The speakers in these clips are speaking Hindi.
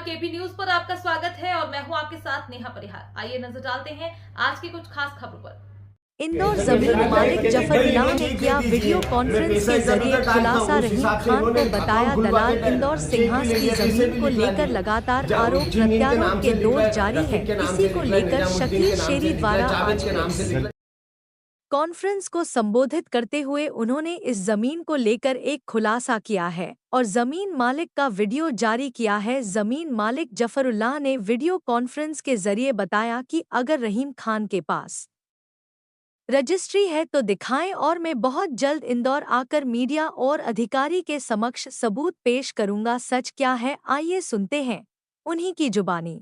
केपी न्यूज पर आपका स्वागत है और मैं हूं आपके साथ नेहा परिहार। आइए नजर डालते हैं आज की कुछ खास खबरों पर। इंदौर जमीन मालिक जफरुल्लाह ने किया वीडियो कॉन्फ्रेंस के जरिए खुलासा। रहीम खान को बताया दलाल। इंदौर सिंहास की जमीन को लेकर लगातार आरोप प्रत्यारोप के दौर जारी है। इसी को लेकर शकील शेरी द्वारा आज कॉन्फ्रेंस को संबोधित करते हुए उन्होंने इस जमीन को लेकर एक खुलासा किया है और जमीन मालिक का वीडियो जारी किया है। जमीन मालिक जफरुल्लाह ने वीडियो कॉन्फ्रेंस के जरिए बताया कि अगर रहीम खान के पास रजिस्ट्री है तो दिखाएं और मैं बहुत जल्द इंदौर आकर मीडिया और अधिकारी के समक्ष सबूत पेश करूंगा। सच क्या है, आइए सुनते हैं उन्हीं की जुबानी।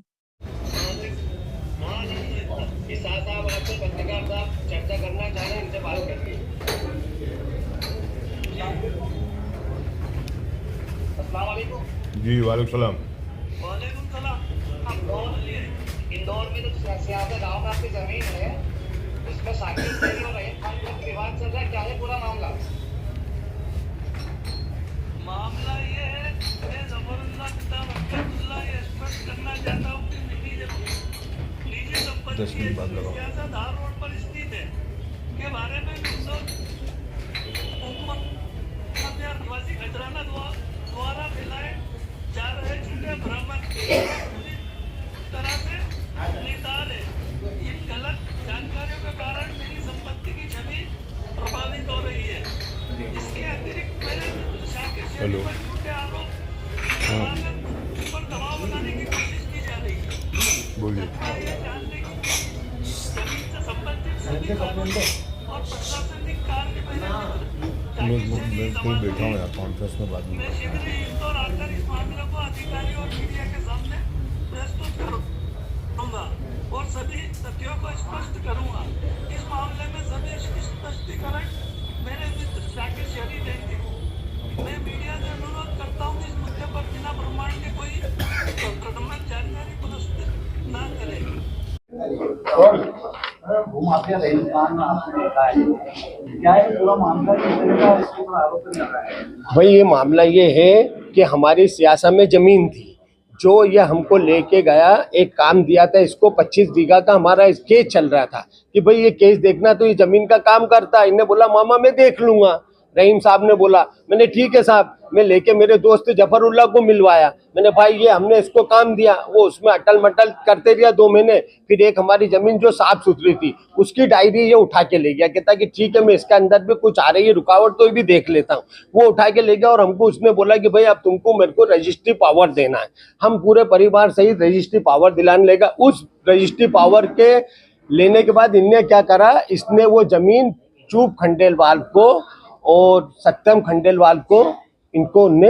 चर्चा करना चाह रहे हैं, इनसे बात करके। अस्सलाम वालेकुम। जी वालेकुम सलाम। वालेकुम सलाम। इंदौर में तो सियासत गाँव में आपकी जमीन है, उसमें शाकिल शेरी और रहीम खान का विवाद चल रहा है, क्या है पूरा मामला? मामला ये है कि जफरुल्लाह ये स्पष्ट करना चाहता हूँ कि निजी संपत्ति सियासत हर रोड पर स्थित है के बारे में खतराना द्वारा फैलाए जा रहे झूठे भ्रम पूरी तरह से निताल है। इन गलत जानकारियों के कारण मेरी संपत्ति की छवि प्रभावित हो रही है। इसके अतिरिक्त मेरे शाकिल शेरी पर झूठे आरोप पर दबाव बनाने की कोशिश की जा रही है। बोलिए। ये जानने की जमीन से संबंधित सभी कानूनी और प्रशासनिक कार्य मैं बैठा हूँ यार कॉन्फ्रेंस में बात मैं शीघ्र ही इंदौर आकर इस मामले को अधिकारी और मीडिया के सामने प्रस्तुत करूंगा और सभी तथ्यों को स्पष्ट करूंगा। इस मामले में सभी स्पष्टीकरण मेरे मित्र शाकिल शेरी देंगे। मैं मीडिया से अनुरोध करता हूँ इस मुद्दे पर बिना प्रमाण के कोई भ्रमण जानकारी प्रस्तुत न करें। भूमाफिया रहीम खान आपने देखा है, क्या है पूरा मामला, किस तरह का इसके ऊपर आरोप लग रहा है? भाई ये मामला ये है कि हमारी सियासत में जमीन थी जो ये हमको लेके गया, एक काम दिया था, इसको 25 बीघा का हमारा इस केस चल रहा था कि भाई ये केस देखना तो ये जमीन का काम करता है। इन्हें बोला मामा मैं देख लूंगा। रहीम साहब ने बोला, मैंने ठीक है साहब, मैं लेके मेरे दोस्त जफरुल्लाह को मिलवाया। मैंने भाई ये हमने इसको काम दिया, वो उसमें अटल मटल करते रहा 2 महीने। फिर एक हमारी जमीन जो साफ सुथरी थी उसकी डायरी ये उठा के ले गया, कहता कि ठीक है मैं इसके अंदर भी कुछ आ रही है रुकावट तो भी देख लेता हूँ। वो उठा के ले गया और हमको उसने बोला कि भाई अब तुमको मेरे को रजिस्ट्री पावर देना है। हम पूरे परिवार सहित रजिस्ट्री पावर दिलाने लेगा। उस रजिस्ट्री पावर के लेने के बाद इनने क्या करा, इसने वो जमीन चूप खंडेलवाल को और सत्यम खंडेलवाल को इनको उनने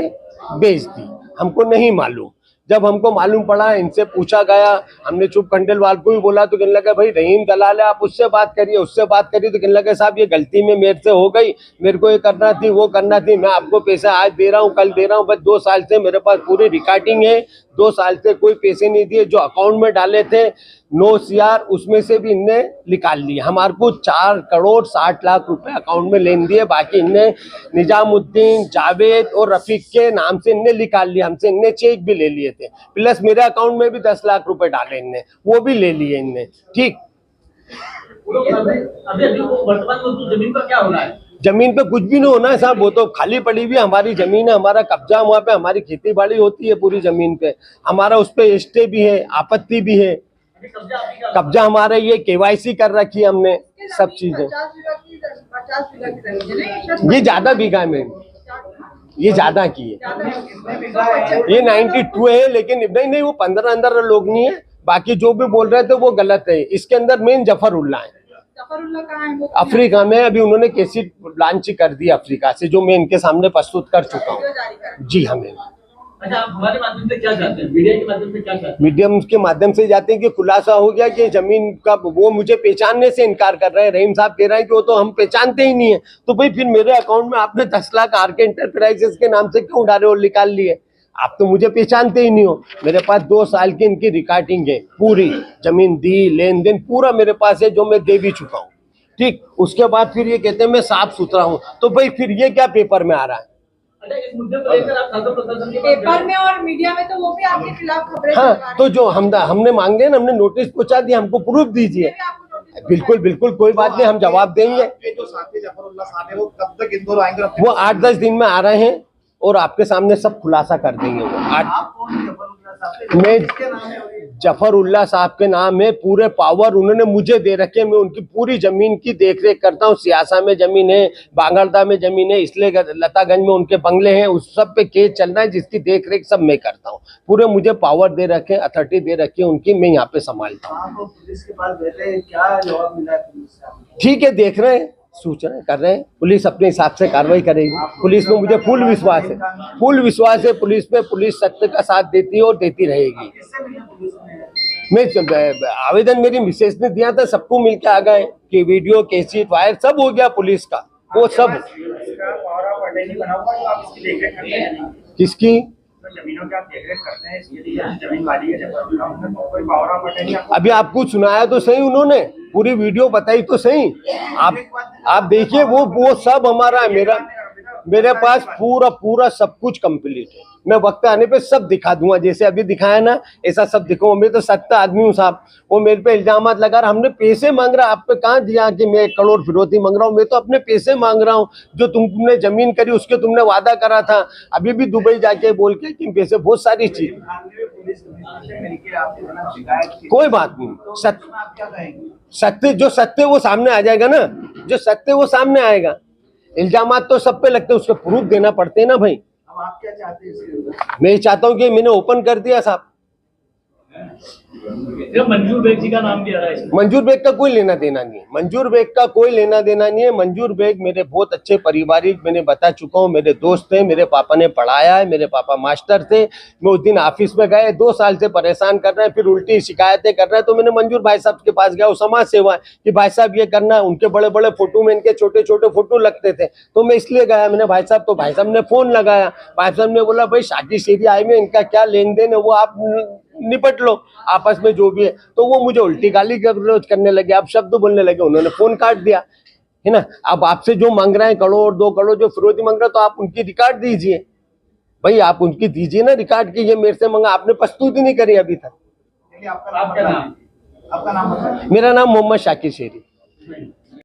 बेच दी। हमको नहीं मालूम। जब हमको मालूम पड़ा, इनसे पूछा गया, हमने चुप खंडेलवाल को भी बोला तो कहने लगा भाई रहीम दलाल है, आप उससे बात करिए, उससे बात करिए। तो कहने लगा साहब ये गलती में मेरे से हो गई, मेरे को ये करना थी वो करना थी, मैं आपको पैसे आज दे रहा हूँ कल दे रहा हूँ। बस 2 साल से मेरे पास पूरी रिकॉर्डिंग है, 2 साल से कोई पैसे नहीं दिए। जो अकाउंट में डाले थे 9 CR उसमें से भी इनने निकाल लिया। हमारे को 4 करोड़ 60 लाख रुपए अकाउंट में लेन दिए। बाकी इनने निजामुद्दीन, जावेद और रफीक के नाम से इनने निकाल लिया। हमसे इनने चेक भी ले लिए थे, प्लस मेरे अकाउंट में भी 10 लाख रुपए डाले इनने, वो भी ले लिए इनने। ठीक, अभी वर्तमान जमीन पर क्या हो रहा है? जमीन पे कुछ भी नहीं होना है साहब, वो तो खाली पड़ी हुई हमारी जमीन है, हमारा कब्जा, वहाँ पे हमारी खेती बाड़ी होती है पूरी जमीन पे, हमारा उस पे स्टे भी है, आपत्ति भी है। कब्जा हमारा ये KYC कर रखी है हमने, सब चीजें। ये ज्यादा बीघा में, ये ज्यादा की है, ये 92 है। लेकिन नहीं वो 15 लोग नहीं है, बाकी जो भी बोल रहे थे वो गलत है। इसके अंदर मेन जफरुल्लाह है। जफरुल्लाह कहाँ है? अफ्रीका में अभी उन्होंने केसी लॉन्च कर दी अफ्रीका से, जो मैं इनके सामने प्रस्तुत कर चुका हूँ। जी हमें अच्छा, आप हमारे माध्यम से क्या चाहते हैं, मीडिया के माध्यम से क्या चाहते हैं? मीडियम के माध्यम से जाते हैं कि खुलासा हो गया कि जमीन का वो मुझे पहचानने से इनकार कर रहे हैं। रहीम साहब कह रहे हैं कि वो तो हम पहचानते ही नहीं है। तो भाई फिर मेरे अकाउंट में आपने 10 लाख RK एंटरप्राइजेस के नाम से क्यों डाले और निकाल लिए? आप तो मुझे पहचानते ही नहीं हो। मेरे पास 2 साल की इनकी रिकॉर्डिंग है, पूरी जमीन दी लेन देन पूरा मेरे पास है, जो मैं दे भी चुका हूँ। ठीक, उसके बाद फिर ये कहते हैं मैं साफ सुथरा हूँ। तो भाई फिर ये क्या पेपर में आ रहा है? इस मुद्दे को लेकर आप शासन प्रशासन के पास पेपर में और मीडिया में तो वो भी आपके खिलाफ खबरें हाँ, चलवा तो जो हमने मांग लिया ना, हमने नोटिस पहुंचा दिया, हमको प्रूफ दीजिए। आपको नोटिस बिल्कुल बिल्कुल, कोई बात नहीं, हम जवाब देंगे। जो साथी जफरुल्लाह साहब है वो कब तक इंदौर आएंगे? वो 8-10 दिन में आ रहे हैं और आपके सामने सब खुलासा कर देंगे। वो आप कौन हैं जफरुल्लाह साहब? मैं किसके नाम है? जफरुल्लाह साहब के नाम है, पूरे पावर उन्होंने मुझे दे रखे। मैं उनकी पूरी जमीन की देखरेख करता हूँ। सियासा में जमीन है, बांगड़दा में जमीन है, इसलिए लतागंज में उनके बंगले हैं, उस सब पे केस चल रहा है, जिसकी देखरेख सब मैं करता हूँ। पूरे मुझे पावर दे रखे, अथॉरिटी दे रखी है उनकी, मैं यहाँ पे संभालता हूँ। आप पुलिस के पास बैठे हैं, क्या जवाब मिला है पुलिस से? ठीक है, देख रहे हैं, सूचना कर रहे हैं, पुलिस अपने हिसाब से कार्रवाई करेगी। पुलिस में मुझे फुल विश्वास है, फुल विश्वास है पुलिस पे। पुलिस सत्य का साथ देती है और देती रहेगी। किससे मिले पुलिस ने? मैं आवेदन मेरी मिसेज ने दिया था, सबको मिलके आ गए कि वीडियो कैसेट वायर सब हो गया पुलिस का, वो सब। इसका पावरा पटेली बना हुआ जो आप इसकी देखरेख करते हैं? किसकी तो जमीनों की आप देखरेख करते हैं, इसलिए जमीन वाली है जफरुल्लाह, उन्होंने कोई पावरा पटेली आपको? अभी आपको सुनाया तो सही, उन्होंने पूरी वीडियो बताई तो सही। आप देखिए, वो सब हमारा है। मेरे पास पूरा सब कुछ कंप्लीट है। मैं वक्त आने पे सब दिखा दूंगा, जैसे अभी दिखाया ना, ऐसा सब दिखाऊंगा। मैं तो सत्ता आदमी हूँ साहब। वो मेरे पे इल्जाम लगा रहा, हमने पैसे मांग रहा, आप पे कहाँ दिया कि मैं 1 करोड़ फिरौती मांग रहा हूँ? मैं तो अपने पैसे मांग रहा हूँ, जो तुमने जमीन करी उसके तुमने वादा करा था। अभी भी दुबई जाके बोल के कि पैसे, बहुत सारी चीज। कोई बात नहीं, सत्य जो सत्य वो सामने आ जाएगा ना, जो सत्य वो सामने आएगा। इल्जामात तो सब पे लगते हैं, उसके प्रूफ देना पड़ते हैं ना भाई। अब आप क्या चाहते हैं? मैं ये चाहता हूँ कि मैंने ओपन कर दिया साहब। मंजूर बेग जी का नाम भी आ रहा है इसमें। मंजूर बेग का कोई लेना देना नहीं है, मंजूर बेग का कोई लेना देना नहीं है। मंजूर बेग मेरे बहुत अच्छे पारिवारिक, मैंने बता चुका हूँ, मेरे दोस्त थे, मेरे पापा ने पढ़ाया है, मेरे पापा मास्टर थे। मैं उस दिन ऑफिस में गए, 2 साल से परेशान कर रहे हैं, फिर उल्टी शिकायतें कर रहे हैं, तो मैंने मंजूर भाई साहब के पास गया, वो समाज सेवा है कि भाई साहब ये करना है। उनके बड़े बड़े फोटो में इनके छोटे छोटे फोटो लगते थे, तो मैं इसलिए गया मैंने भाई साहब, तो भाई साहब ने फोन लगाया। भाई साहब ने बोला भाई शादी शेरी आई में इनका क्या लेन देन है, वो आप निपट लो आपस में जो भी है। तो वो मुझे उल्टी गाली गलौज करने लगे, आप शब्द बोलने लगे, उन्होंने फोन काट दिया है ना। अब आपसे जो मांग रहे हैं 1 करोड़ 2 करोड़ जो फिरौती मांग रहे हैं, तो आप उनकी रिकॉर्ड दीजिए भाई, आप उनकी दीजिए ना रिकॉर्ड की, ये मेरे से मांगा, आपने प्रस्तुति नहीं करी अभी तक। आपका नाम बताइए। मेरा नाम मोहम्मद शाकिर शेरी।